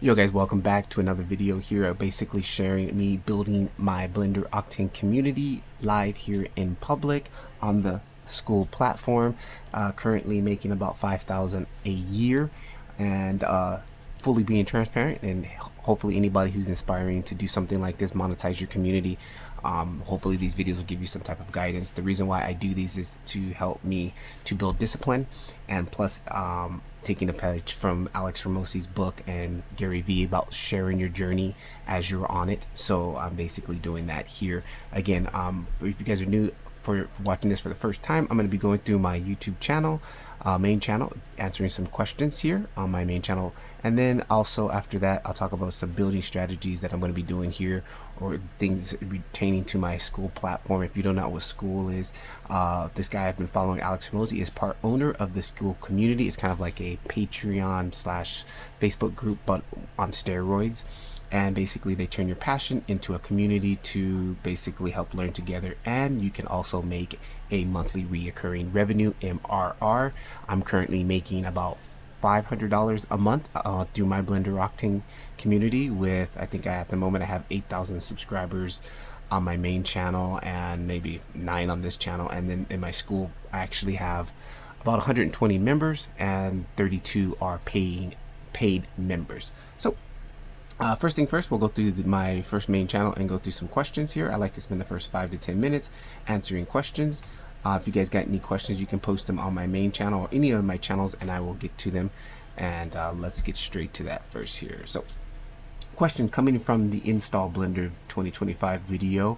Yo guys, welcome back to another video here, basically sharing me building my Blender Octane community live here in public on the school platform. Currently making about 5,000 a year, and fully being transparent, and hopefully anybody who's inspiring to do something like this, monetize your community. Hopefully these videos will give you some type of guidance. The reason why I do these is to help me to build discipline, and plus taking a page from Alex Ramos's book and Gary Vee about sharing your journey as you're on it. So I'm basically doing that here. Again, if you guys are new for watching this for the first time, I'm going to be going through my YouTube channel, main channel, answering some questions here on my main channel, and then also after that I'll talk about some building strategies that I'm going to be doing here, or things pertaining to my school platform. If you don't know what school is, this guy I've been following, Alex Ramosi, is part owner of the school community. It's kind of like a Patreon slash Facebook group, but on steroids. And basically they turn your passion into a community to basically help learn together, and you can also make a monthly reoccurring revenue, MRR. I'm currently making about $500 a month through my Blender Octane community, with I think at the moment I have 8,000 subscribers on my main channel and maybe 9 on this channel. And then in my school I actually have about 120 members, and 32 are paid members. So first thing first, we'll go through my first main channel and go through some questions here. I like to spend the first 5 to 10 minutes answering questions. If you guys got any questions, you can post them on my main channel or any of my channels, and I will get to them. And let's get straight to that first here. So, question coming from the Install Blender 2025 video.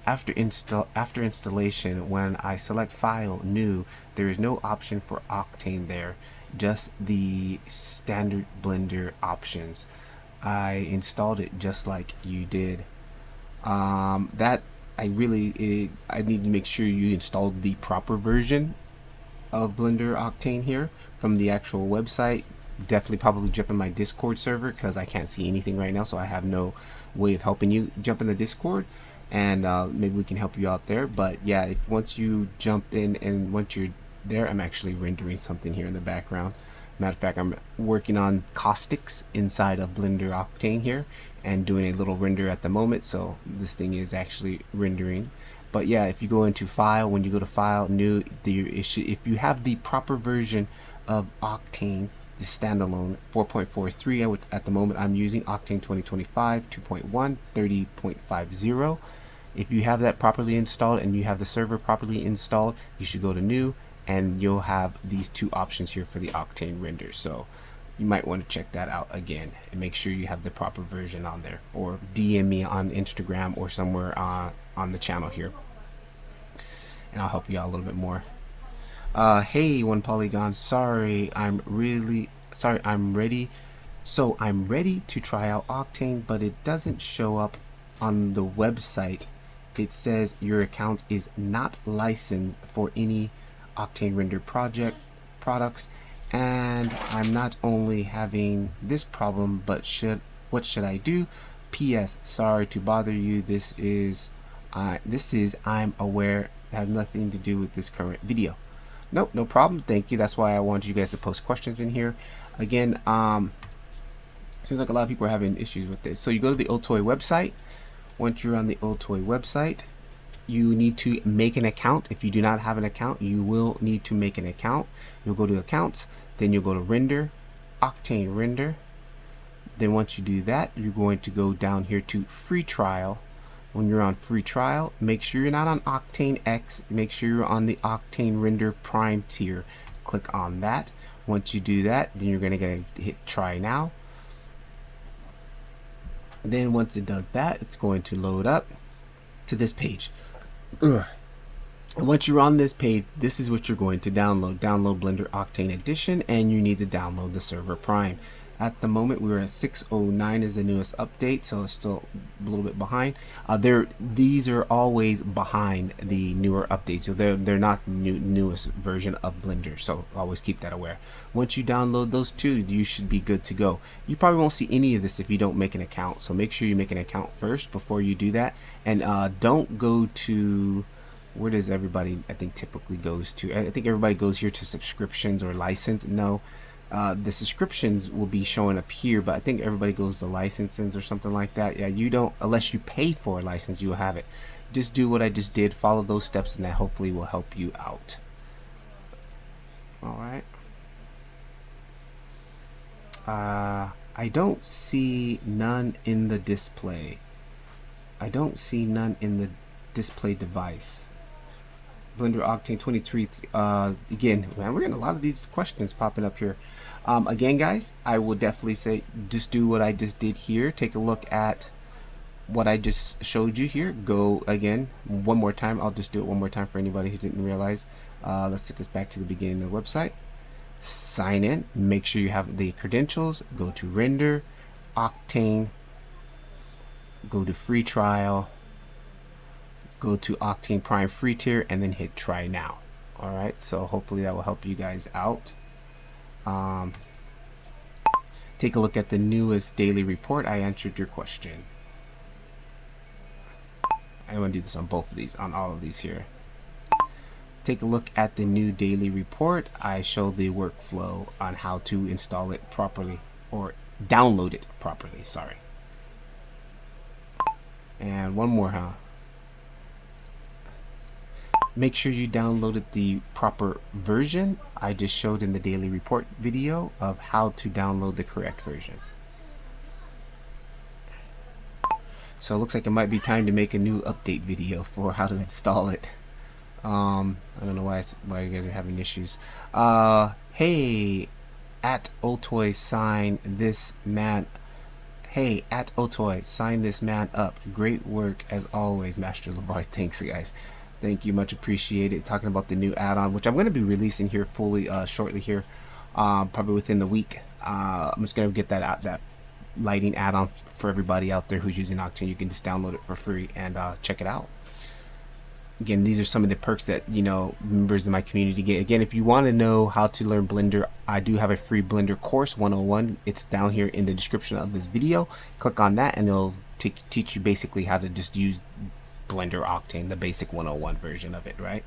After installation, when I select File, New, there is no option for Octane there, just the standard Blender options. I installed it just like you did. That I need to make sure you installed the proper version of Blender Octane here from the actual website. Definitely probably jump in my Discord server, because I can't see anything right now, so I have no way of helping you. Jump in the Discord, and maybe we can help you out there. But yeah, once you jump in and once you're there, I'm actually rendering something here in the background. Matter of fact, I'm working on caustics inside of Blender Octane here and doing a little render at the moment, so this thing is actually rendering. But yeah, if you go into File, when you go to File, New, if you have the proper version of Octane, the standalone 4.43, at the moment I'm using Octane 2025 2.1 30.50. If you have that properly installed and you have the server properly installed, you should go to New, and you'll have these two options here for the Octane render. So you might want to check that out again and make sure you have the proper version on there, or DM me on Instagram or somewhere on the channel here, and I'll help you out a little bit more. Hey, One Polygon, sorry, I'm ready. So I'm ready to try out Octane, but it doesn't show up on the website. It says your account is not licensed for any Octane render products, and I'm not only having this problem, but what should I do? PS, sorry to bother you. This is I'm aware, it has nothing to do with this current video. Nope, no problem. Thank you. That's why I wanted you guys to post questions in here. Again, seems like a lot of people are having issues with this. So you go to the Otoy website. Once you're on the Otoy website, you need to make an account. If you do not have an account, you will need to make an account. You'll go to Accounts, then you'll go to Render, Octane Render. Then once you do that, you're going to go down here to Free Trial. When you're on Free Trial, make sure you're not on Octane X. Make sure you're on the Octane Render Prime tier. Click on that. Once you do that, then you're going to hit Try Now. Then once it does that, it's going to load up to this page. And once you're on this page, this is what you're going to download. Download Blender Octane Edition, and you need to download the server Prime. At the moment, we're at 6.09 is the newest update, so it's still a little bit behind. These are always behind the newer updates, so they're not newest version of Blender. So always keep that aware. Once you download those two, you should be good to go. You probably won't see any of this if you don't make an account, so make sure you make an account first before you do that. And don't go to, where does everybody I think typically goes to? I think everybody goes here to subscriptions or license. No. The subscriptions will be showing up here, but I think everybody goes to licenses or something like that. Yeah, you don't, unless you pay for a license, you will have it. Just do what I just did, follow those steps, and that hopefully will help you out. All right. I don't see none in the display. I don't see none in the display device. Blender Octane 23. Again, man, we're getting a lot of these questions popping up here. Again, guys, I will definitely say just do what I just did here. Take a look at what I just showed you here. Go again one more time. I'll just do it one more time for anybody who didn't realize. Let's set this back to the beginning of the website. Sign in. Make sure you have the credentials. Go to render, Octane. Go to free trial. Go to Octane Prime free tier and then hit try now. All right, so hopefully that will help you guys out. Take a look at the newest daily report. I answered your question. I'm going to do this on both of these, on all of these here. Take a look at the new daily report. I show the workflow on how to install it properly, or download it properly, sorry. And one more, make sure you downloaded the proper version. I just showed in the daily report video of how to download the correct version. So it looks like it might be time to make a new update video for how to install it. I don't know why you guys are having issues. Hey, at Otoy, sign this man. Hey, at Otoy, sign this man up. Great work as always, Master LeVar. Thanks, guys. Thank you, much appreciated. Talking about the new add-on, which I'm going to be releasing here fully shortly here, probably within the week. I'm just going to get that out, that lighting add-on for everybody out there who's using Octane. You can just download it for free and check it out. Again, these are some of the perks that, you know, members of my community get. Again, if you want to know how to learn Blender, I do have a free Blender course 101. It's down here in the description of this video. Click on that and it'll teach you basically how to just use Blender Octane, the basic 101 version of it, right?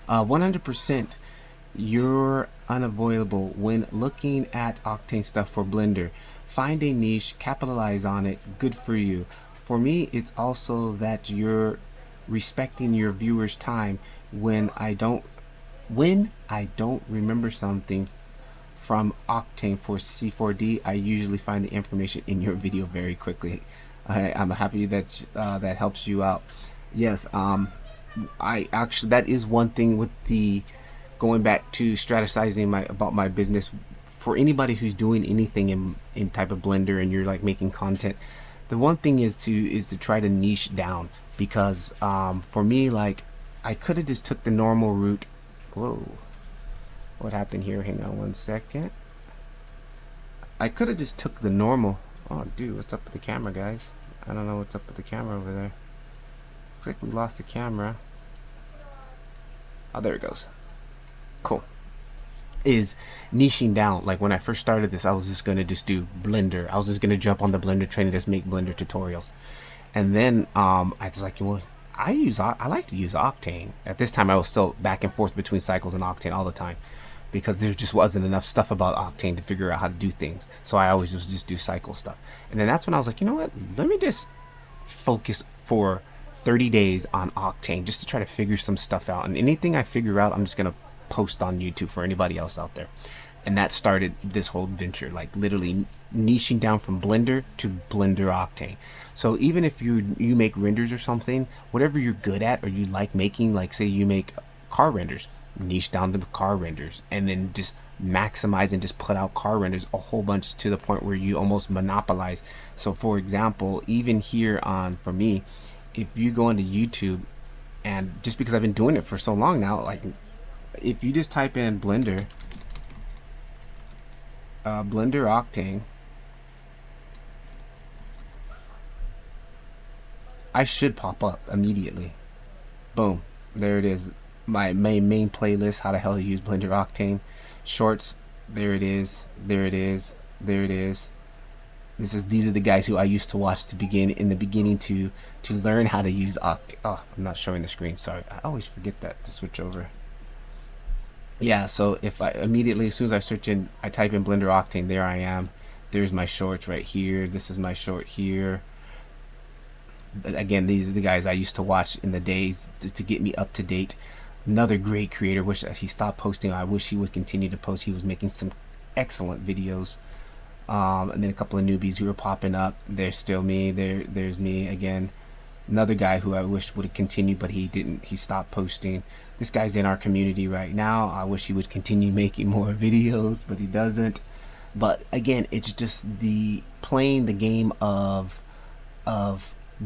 100%, you're unavoidable when looking at Octane stuff for Blender. Find a niche, capitalize on it, good for you. For me, it's also that you're respecting your viewers' time. When I don't remember something from Octane for C4D, I usually find the information in your video very quickly. I'm happy that that helps you out. Yes, I actually, that is one thing with the going back to strategizing about my business. For anybody who's doing anything in type of Blender and you're like making content, the one thing is to try to niche down, because for me, like, I could have just took the normal route. Whoa, what happened here? Hang on one second. I could have just took the normal. Oh, dude, what's up with the camera, guys? I don't know what's up with the camera over there. Looks like we lost the camera. Oh, there it goes. Cool. Is niching down. Like when I first started this, I was just gonna just do Blender. I was just gonna jump on the Blender train and just make Blender tutorials. And then I was like, well, I like to use Octane. At this time, I was still back and forth between Cycles and Octane all the time, because there just wasn't enough stuff about Octane to figure out how to do things. So I always just do Cycle stuff. And then that's when I was like, you know what? Let me just focus for 30 days on Octane just to try to figure some stuff out. And anything I figure out, I'm just going to post on YouTube for anybody else out there. And that started this whole venture, like literally niching down from Blender to Blender Octane. So even if you make renders or something, whatever you're good at or you like making, like say you make car renders, niche down to car renders and then just maximize and just put out car renders a whole bunch to the point where you almost monopolize. So for example, even here on, for me, if you go into YouTube, and just because I've been doing it for so long now, like if you just type in Blender Octane, I should pop up immediately. Boom, there it is. My main playlist, how the hell to use Blender Octane. Shorts, there it is, there it is, there it is. These are the guys who I used to watch to learn how to use Octane. Oh, I'm not showing the screen, sorry. I always forget that to switch over. yeah, so if I immediately, as soon as I search in, I type in Blender Octane, there I am. There's my shorts right here. This is my short here. Again, these are the guys I used to watch in the days to get me up to date. Another great creator. Wish he stopped posting. I wish he would continue to post. He was making some excellent videos. And then a couple of newbies who are popping up. There's still me. There's me again. Another guy who I wish would have continued, but he didn't. He stopped posting. This guy's in our community right now. I wish he would continue making more videos, but he doesn't. But again, it's just the playing the game of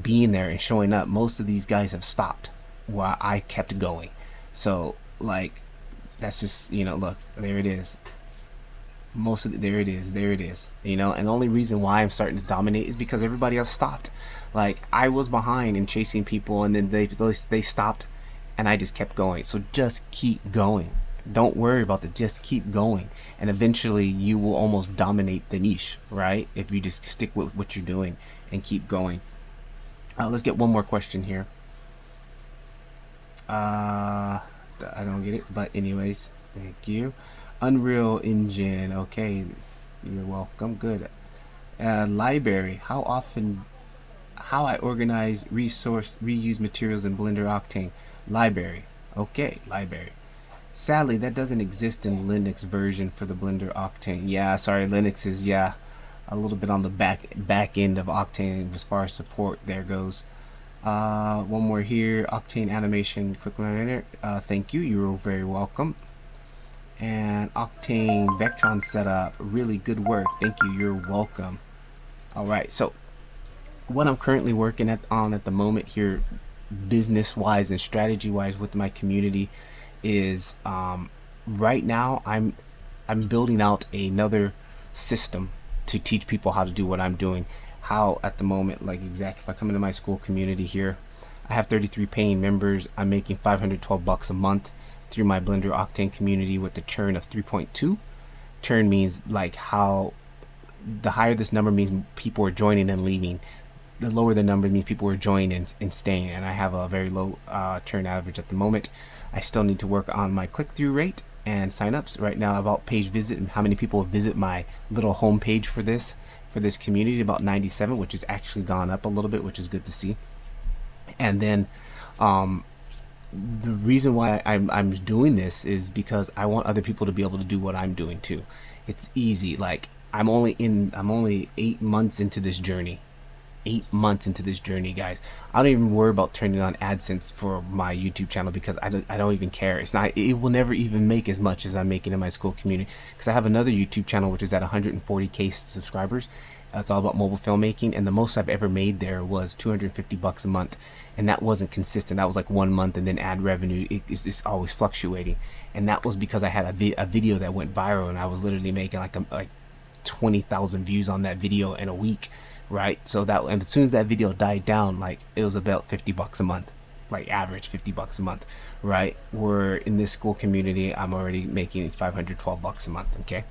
being there and showing up. Most of these guys have stopped while I kept going. So like, that's just, look, there it is. There it is, and the only reason why I'm starting to dominate is because everybody else stopped. Like, I was behind and chasing people, and then they stopped, and I just kept going. So just keep going. Don't worry about it. Just keep going, and eventually you will almost dominate the niche, right? If you just stick with what you're doing and keep going. Let's get one more question here. I don't get it, but anyways, thank you. Unreal Engine, okay, you're welcome. Good. Library, how I organize, reuse materials in Blender Octane. Library, okay, library. Sadly, that doesn't exist in Linux version for the Blender Octane. Yeah, sorry, Linux is, yeah, a little bit on the back end of Octane as far as support there goes. One more here, Octane animation, quick learner. Thank you, you're very welcome. And Octane Vectron setup, really good work. Thank you, you're welcome. All right, so what I'm currently working on at the moment here, business wise and strategy wise with my community, is right now I'm building out another system to teach people how to do what I'm doing. How at the moment, like exactly, if I come into my school community here, I have 33 paying members. I'm making $512 a month through my Blender Octane community with the churn of 3.2. Churn means like how the higher this number means people are joining and leaving. The lower the number means people are joining and staying, and I have a very low churn average at the moment. I still need to work on my click-through rate and sign-ups. Right now, about page visit and how many people visit my little home page for this community, about 97, which has actually gone up a little bit, which is good to see. And then the reason why I'm doing this is because I want other people to be able to do what I'm doing too. It's easy. Like, I'm only 8 months into this journey. 8 months into this journey, guys. I don't even worry about turning on AdSense for my YouTube channel because I don't even care. It will never even make as much as I'm making in my school community, because I have another YouTube channel which is at 140k subscribers. It's all about mobile filmmaking, and the most I've ever made there was $250 a month, and that wasn't consistent. That was like 1 month, and then ad revenue it's always fluctuating, and that was because I had a video that went viral, and I was literally making like 20,000 views on that video in a week, right? So that, and as soon as that video died down, like, it was about $50 a month, like average $50 a month, right? Where in this school community, I'm already making $512 a month. Okay.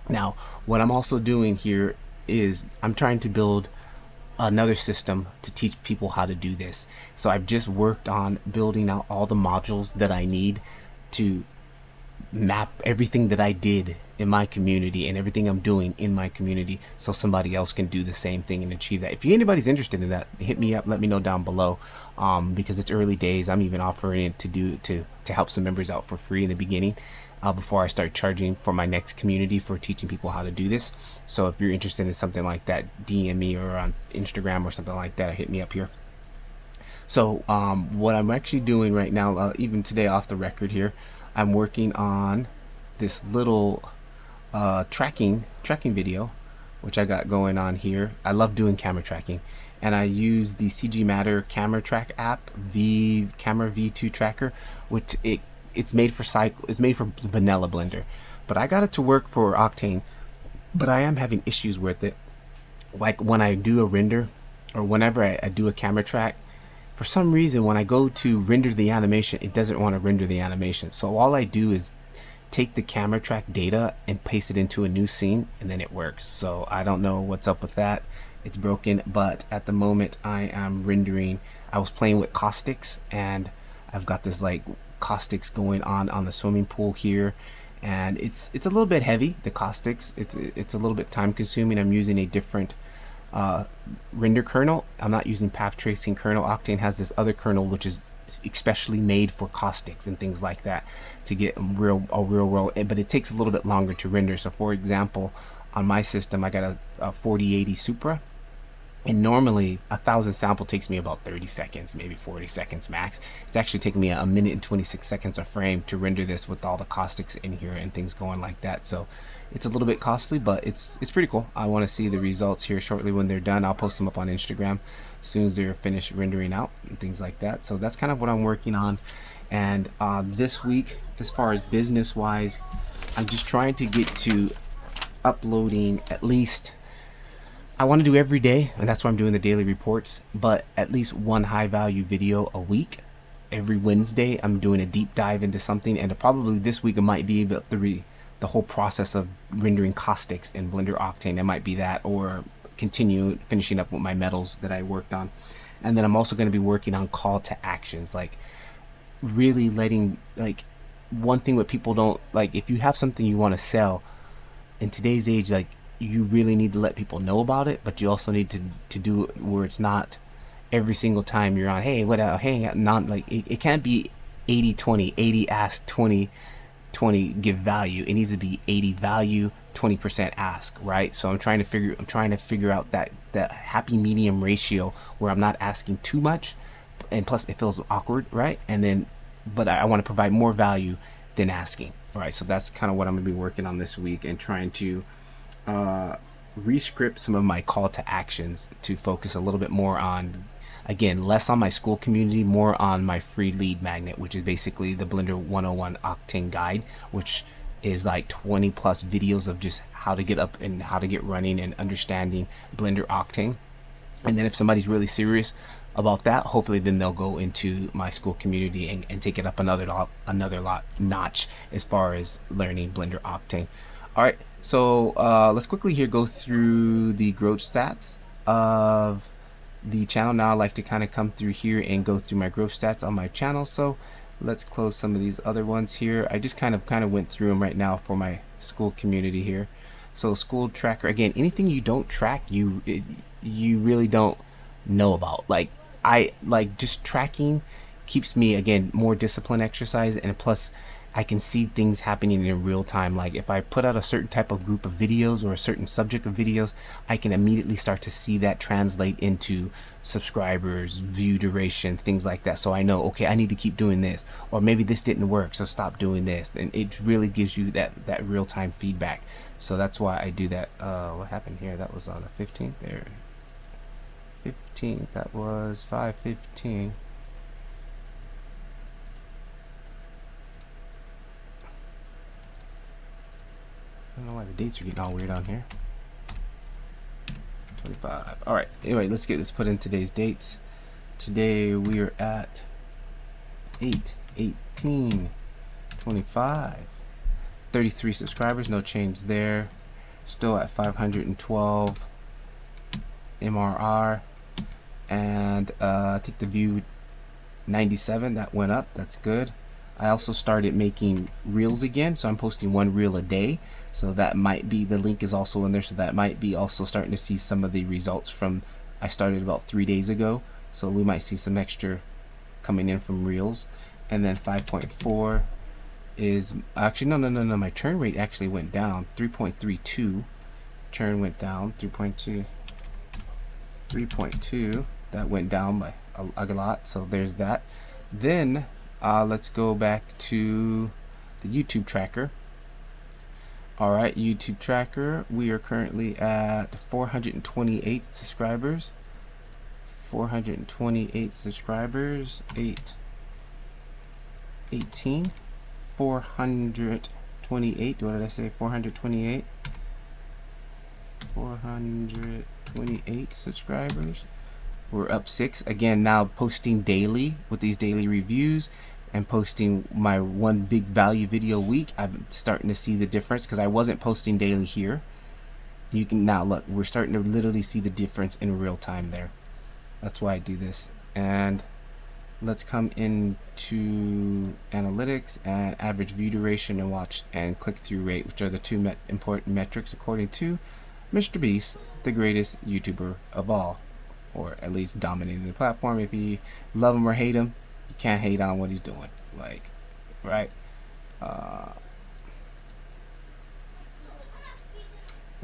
Now, what I'm also doing here is I'm trying to build another system to teach people how to do this. So I've just worked on building out all the modules that I need to map everything that I did in my community and everything I'm doing in my community, so somebody else can do the same thing and achieve that. If anybody's interested in that, hit me up, let me know down below, because it's early days. I'm even offering it to help some members out for free in the beginning, before I start charging for my next community for teaching people how to do this. So if you're interested in something like that, DM me or on Instagram or something like that, or hit me up here. So what I'm actually doing right now, even today off the record here, I'm working on this little tracking video, which I got going on here. I love doing camera tracking, and I use the CG Matter camera track app, Camera V2 Tracker, which it's made for vanilla Blender, but I got it to work for Octane. But I am having issues with it, like when I do a render or whenever I do a camera track. For some reason, when I go to render the animation, it doesn't want to render the animation. So all I do is take the camera track data and paste it into a new scene, and then it works. So I don't know what's up with that. It's broken, but at the moment I am rendering. I was playing with caustics, and I've got this like caustics going on the swimming pool here, and it's a little bit heavy, the caustics. It's a little bit time consuming. I'm using a different render kernel. I'm not using path tracing kernel. Octane has this other kernel which is especially made for caustics and things like that to get a real world, but it takes a little bit longer to render. So for example, on my system I got a 4080 Supra, and normally 1,000 sample takes me about 30 seconds, maybe 40 seconds max. It's actually taking me a minute and 26 seconds a frame to render this with all the caustics in here and things going like that. So it's a little bit costly, but it's pretty cool. I want to see the results here shortly when they're done. I'll post them up on Instagram as soon as they're finished rendering out and things like that. So that's kind of what I'm working on. And this week, as far as business wise, I'm just trying to get to uploading at least, I want to do every day, and that's why I'm doing the daily reports, but at least one high value video a week. Every Wednesday I'm doing a deep dive into something, and probably this week it might be about the whole process of rendering caustics in Blender Octane. It might be that, or continue finishing up with my metals that I worked on. And then I'm also going to be working on call to actions, like really letting, like, one thing what people don't like, if you have something you want to sell in today's age, like, you really need to let people know about it, but you also need to do it where it's not every single time you're on, hey, what, hey, not like, it can't be 80-20, 80 ask, 20 give value. It needs to be 80 value, 20% ask, right? So I'm trying to figure out that happy medium ratio where I'm not asking too much, and plus it feels awkward, right? And then, but I want to provide more value than asking, right? So that's kind of what I'm gonna be working on this week, and trying to rescript some of my call to actions to focus a little bit more on, again, less on my school community, more on my free lead magnet, which is basically the Blender 101 Octane guide, which is like 20 plus videos of just how to get up and how to get running and understanding Blender Octane. And then if somebody's really serious about that, hopefully then they'll go into my school community and take it up another notch as far as learning Blender Octane. All right, so let's quickly here go through the growth stats of the channel. Now I like to kind of come through here and go through my growth stats on my channel. So let's close some of these other ones here. I just kind of went through them right now for my school community here. So school tracker, again, anything you don't track, you really don't know about. Like, I like just tracking keeps me, again, more discipline exercise, and plus I can see things happening in real time. Like if I put out a certain type of group of videos or a certain subject of videos, I can immediately start to see that translate into subscribers, view duration, things like that. So I know, okay, I need to keep doing this, or maybe this didn't work, so stop doing this. And it really gives you that real-time feedback. So that's why I do that. What happened here? That was on the 15th there. 15th, that was 5:15. I don't know why the dates are getting all weird on here. 25. All right. Anyway, let's get this put in today's dates. Today we are at 8/18/25. 33 subscribers. No change there. Still at 512 MRR, and I think the view 97. That went up. That's good. I also started making reels again, so I'm posting one reel a day. So that might be, the link is also in there, so that might be also starting to see some of the results from, I started about 3 days ago, so we might see some extra coming in from reels. And then 5.4 is actually, no, my churn rate actually went down. 3.32 churn went down. 3.2 that went down by a lot, so there's that. Then let's go back to the YouTube tracker. All right, YouTube tracker, we are currently at 428 subscribers. 428 subscribers. 428. What did I say? 428. 428 subscribers. We're up 6 again now, posting daily with these daily reviews and posting my one big value video a week. I'm starting to see the difference because I wasn't posting daily here. You can now look, we're starting to literally see the difference in real time there. That's why I do this. And Let's come into analytics and average view duration and watch and click-through rate, which are the two important metrics according to Mr. Beast, the greatest YouTuber of all, or at least dominating the platform. If you love him or hate him, you can't hate on what he's doing. Like, right?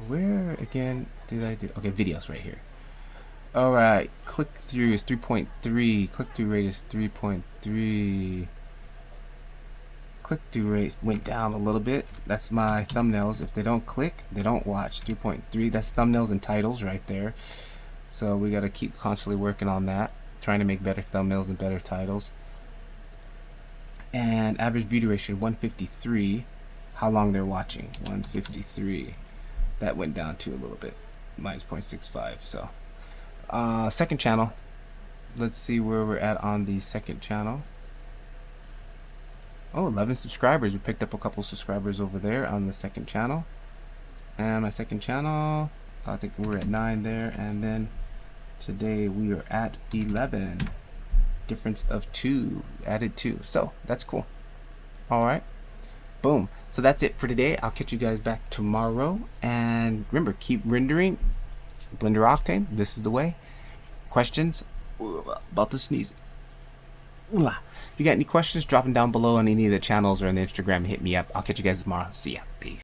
Where again did I do? Okay, videos right here. Alright, click-through is 3.3, click-through rate is 3.3. Click-through rate went down a little bit. That's my thumbnails. If they don't click, they don't watch. 3.3, that's thumbnails and titles right there. So we gotta keep constantly working on that, trying to make better thumbnails and better titles. And average view duration 153. How long they're watching? 153. That went down to a little bit, minus 0.65. So second channel, let's see where we're at on the second channel. Oh, 11 subscribers. We picked up a couple subscribers over there on the second channel. And my second channel, I think we're at 9 there, and then today we are at 11. Difference of 2, added 2. So that's cool. All right, boom. So that's it for today. I'll catch you guys back tomorrow, and remember, keep rendering. Blender Octane, this is the way. Questions? About to sneeze. If you got any questions, drop them down below on any of the channels or on the Instagram. Hit me up. I'll catch you guys tomorrow. See ya.